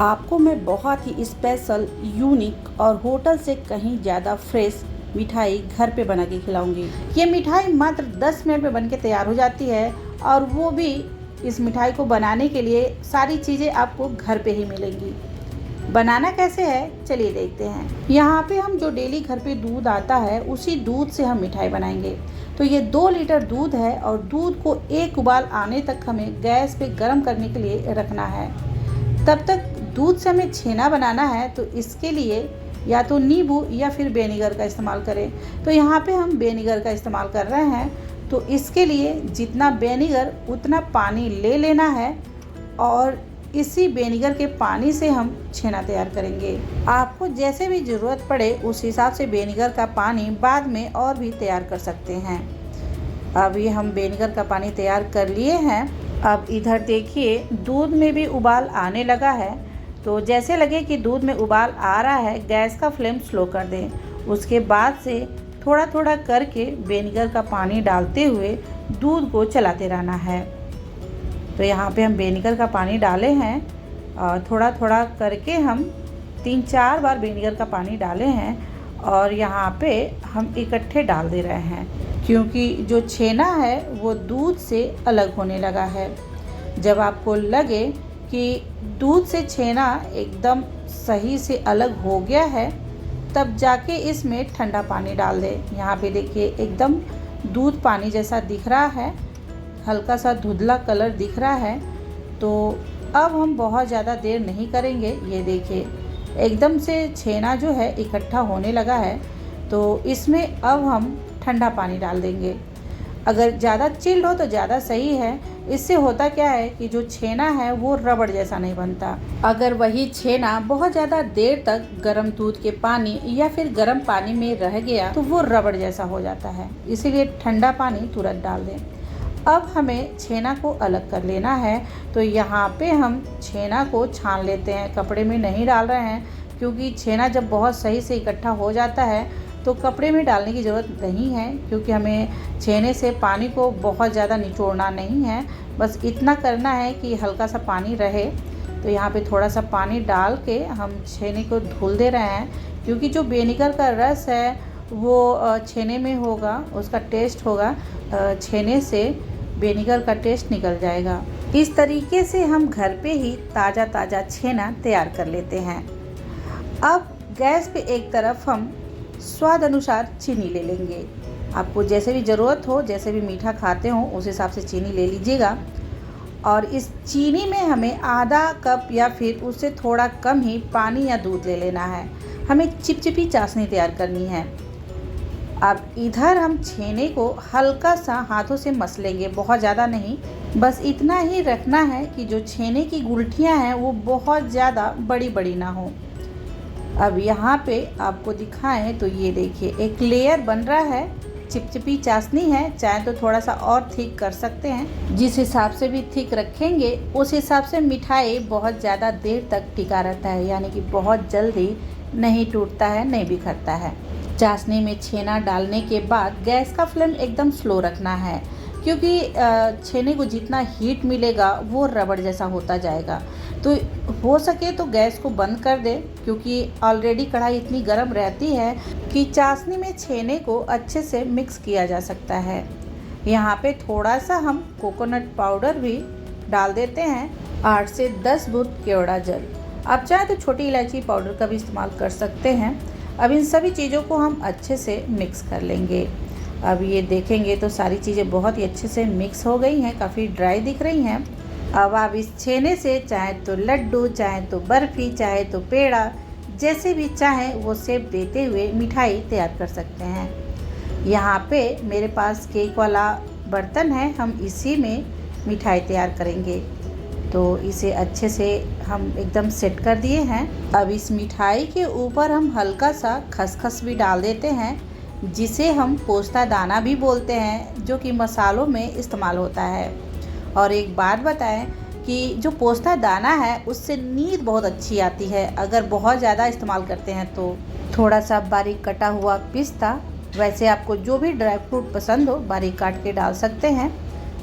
आपको मैं बहुत ही स्पेशल, यूनिक और होटल से कहीं ज़्यादा फ्रेश मिठाई घर पे बना के खिलाऊंगी। ये मिठाई मात्र 10 मिनट में बन के तैयार हो जाती है और वो भी इस मिठाई को बनाने के लिए सारी चीज़ें आपको घर पे ही मिलेंगी। बनाना कैसे है चलिए देखते हैं। यहाँ पे हम जो डेली घर पे दूध आता है उसी दूध से हम मिठाई बनाएंगे। तो ये 2 लीटर दूध है और दूध को एक उबाल आने तक हमें गैस पे गर्म करने के लिए रखना है। तब तक दूध से हमें छेना बनाना है, तो इसके लिए या तो नींबू या फिर वेनिगर का इस्तेमाल करें। तो यहाँ पे हम वेनिगर का इस्तेमाल कर रहे हैं। तो इसके लिए जितना वेनिगर उतना पानी ले लेना है और इसी वेनिगर के पानी से हम छेना तैयार करेंगे। आपको जैसे भी ज़रूरत पड़े उस हिसाब से वेनिगर का पानी बाद में और भी तैयार कर सकते हैं। अब ये हम वेनिगर का पानी तैयार कर लिए हैं। अब इधर देखिए दूध में भी उबाल आने लगा है। तो जैसे लगे कि दूध में उबाल आ रहा है, गैस का फ्लेम स्लो कर दें। उसके बाद से थोड़ा थोड़ा करके वेनिगर का पानी डालते हुए दूध को चलाते रहना है। तो यहाँ पे हम वेनिगर का पानी डाले हैं और थोड़ा थोड़ा करके हम 3-4 बार वेनिगर का पानी डाले हैं और यहाँ पे हम इकट्ठे डाल दे रहे हैं, क्योंकि जो छेना है वो दूध से अलग होने लगा है। जब आपको लगे कि दूध से छेना एकदम सही से अलग हो गया है, तब जाके इसमें ठंडा पानी डाल दें। यहाँ पे देखिए एकदम दूध पानी जैसा दिख रहा है, हल्का सा धुंधला कलर दिख रहा है। तो अब हम बहुत ज़्यादा देर नहीं करेंगे। ये देखिए एकदम से छेना जो है इकट्ठा होने लगा है। तो इसमें अब हम ठंडा पानी डाल देंगे। अगर ज़्यादा चिल्ड हो तो ज़्यादा सही है। इससे होता क्या है कि जो छेना है वो रबड़ जैसा नहीं बनता। अगर वही छेना बहुत ज़्यादा देर तक गर्म दूध के पानी या फिर गर्म पानी में रह गया तो वो रबड़ जैसा हो जाता है। इसीलिए ठंडा पानी तुरंत डाल दें। अब हमें छेना को अलग कर लेना है। तो यहाँ पे हम छेना को छान लेते हैं, कपड़े में नहीं डाल रहे हैं, क्योंकि छेना जब बहुत सही से इकट्ठा हो जाता है तो कपड़े में डालने की ज़रूरत नहीं है, क्योंकि हमें छेने से पानी को बहुत ज़्यादा निचोड़ना नहीं है। बस इतना करना है कि हल्का सा पानी रहे। तो यहाँ पे थोड़ा सा पानी डाल के हम छेने को धुल दे रहे हैं, क्योंकि जो वेनिगर का रस है वो छेने में होगा, उसका टेस्ट होगा, छेने से वेनिगर का टेस्ट निकल जाएगा। इस तरीके से हम घर पे ही ताज़ा ताज़ा छेना तैयार कर लेते हैं। अब गैस पे एक तरफ हम स्वाद अनुसार चीनी ले लेंगे। आपको जैसे भी ज़रूरत हो, जैसे भी मीठा खाते हो उस हिसाब से चीनी ले लीजिएगा। और इस चीनी में हमें आधा कप या फिर उससे थोड़ा कम ही पानी या दूध ले लेना है। हमें चिपचिपी चाशनी तैयार करनी है। अब इधर हम छेने को हल्का सा हाथों से मस लेंगे, बहुत ज़्यादा नहीं। बस इतना ही रखना है कि जो छेने की गुठलियाँ हैं वो बहुत ज़्यादा बड़ी बड़ी ना हो। अब यहाँ पे आपको दिखाएं तो ये देखिए एक लेयर बन रहा है, चिपचिपी चाशनी है। चाहे तो थोड़ा सा और थिक कर सकते हैं। जिस हिसाब से भी थिक रखेंगे उस हिसाब से मिठाई बहुत ज़्यादा देर तक टिका रहता है, यानी कि बहुत जल्दी नहीं टूटता है, नहीं बिखरता है। चाशनी में छेना डालने के बाद गैस का फ्लेम एकदम स्लो रखना है, क्योंकि छेने को जितना हीट मिलेगा वो रबड़ जैसा होता जाएगा। तो हो सके तो गैस को बंद कर दे, क्योंकि ऑलरेडी कढ़ाई इतनी गर्म रहती है कि चाशनी में छेने को अच्छे से मिक्स किया जा सकता है। यहाँ पे थोड़ा सा हम कोकोनट पाउडर भी डाल देते हैं, 8 से 10 बूंद केवड़ा जल। आप चाहे तो छोटी इलायची पाउडर का भी इस्तेमाल कर सकते हैं। अब इन सभी चीज़ों को हम अच्छे से मिक्स कर लेंगे। अब ये देखेंगे तो सारी चीज़ें बहुत ही अच्छे से मिक्स हो गई हैं, काफ़ी ड्राई दिख रही हैं। अब आप इस छेने से चाहे तो लड्डू, चाहे तो बर्फ़ी, चाहे तो पेड़ा, जैसे भी चाहें वो शेप देते हुए मिठाई तैयार कर सकते हैं। यहाँ पे मेरे पास केक वाला बर्तन है, हम इसी में मिठाई तैयार करेंगे। तो इसे अच्छे से हम एकदम सेट कर दिए हैं। अब इस मिठाई के ऊपर हम हल्का सा खसखस भी डाल देते हैं, जिसे हम पोस्ता दाना भी बोलते हैं, जो कि मसालों में इस्तेमाल होता है। और एक बात बताएं कि जो पोस्ता दाना है उससे नींद बहुत अच्छी आती है, अगर बहुत ज़्यादा इस्तेमाल करते हैं तो। थोड़ा सा बारीक कटा हुआ पिस्ता, वैसे आपको जो भी ड्राई फ्रूट पसंद हो बारीक काट के डाल सकते हैं।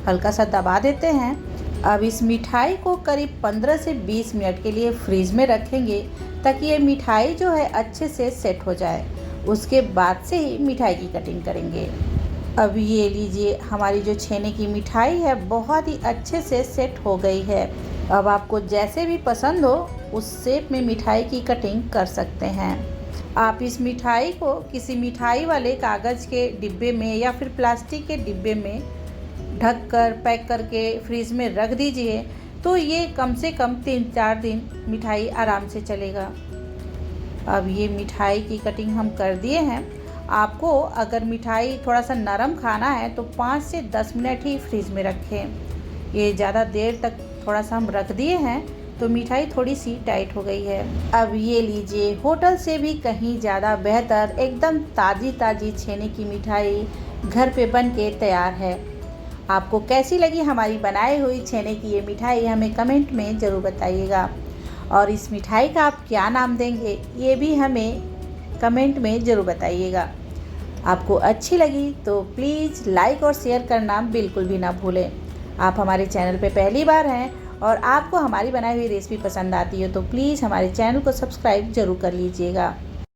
हल्का सा दबा देते हैं अब इस मिठाई को करीब 15 से 20 मिनट के लिए फ्रीज में रखेंगे ताकि ये मिठाई जो है अच्छे से सेट हो जाए। उसके बाद से ही मिठाई की कटिंग करेंगे। अब ये लीजिए, हमारी जो छेने की मिठाई है बहुत ही अच्छे से सेट हो गई है। अब आपको जैसे भी पसंद हो उस शेप में मिठाई की कटिंग कर सकते हैं। आप इस मिठाई को किसी मिठाई वाले कागज़ के डिब्बे में या फिर प्लास्टिक के डिब्बे में ढक कर पैक करके फ्रीज में रख दीजिए, तो ये कम से कम 3-4 दिन मिठाई आराम से चलेगा। अब ये मिठाई की कटिंग हम कर दिए हैं। आपको अगर मिठाई थोड़ा सा नरम खाना है तो 5 से 10 मिनट ही फ्रीज में रखें। ये ज़्यादा देर तक थोड़ा सा हम रख दिए हैं तो मिठाई थोड़ी सी टाइट हो गई है। अब ये लीजिए, होटल से भी कहीं ज़्यादा बेहतर एकदम ताज़ी छेने की मिठाई घर पे बन के तैयार है। आपको कैसी लगी हमारी बनाई हुई छेने की ये मिठाई, हमें कमेंट में ज़रूर बताइएगा। और इस मिठाई का आप क्या नाम देंगे ये भी हमें कमेंट में ज़रूर बताइएगा। आपको अच्छी लगी तो प्लीज़ लाइक और शेयर करना बिल्कुल भी ना भूलें। आप हमारे चैनल पे पहली बार हैं और आपको हमारी बनाई हुई रेसिपी पसंद आती है तो प्लीज़ हमारे चैनल को सब्सक्राइब ज़रूर कर लीजिएगा।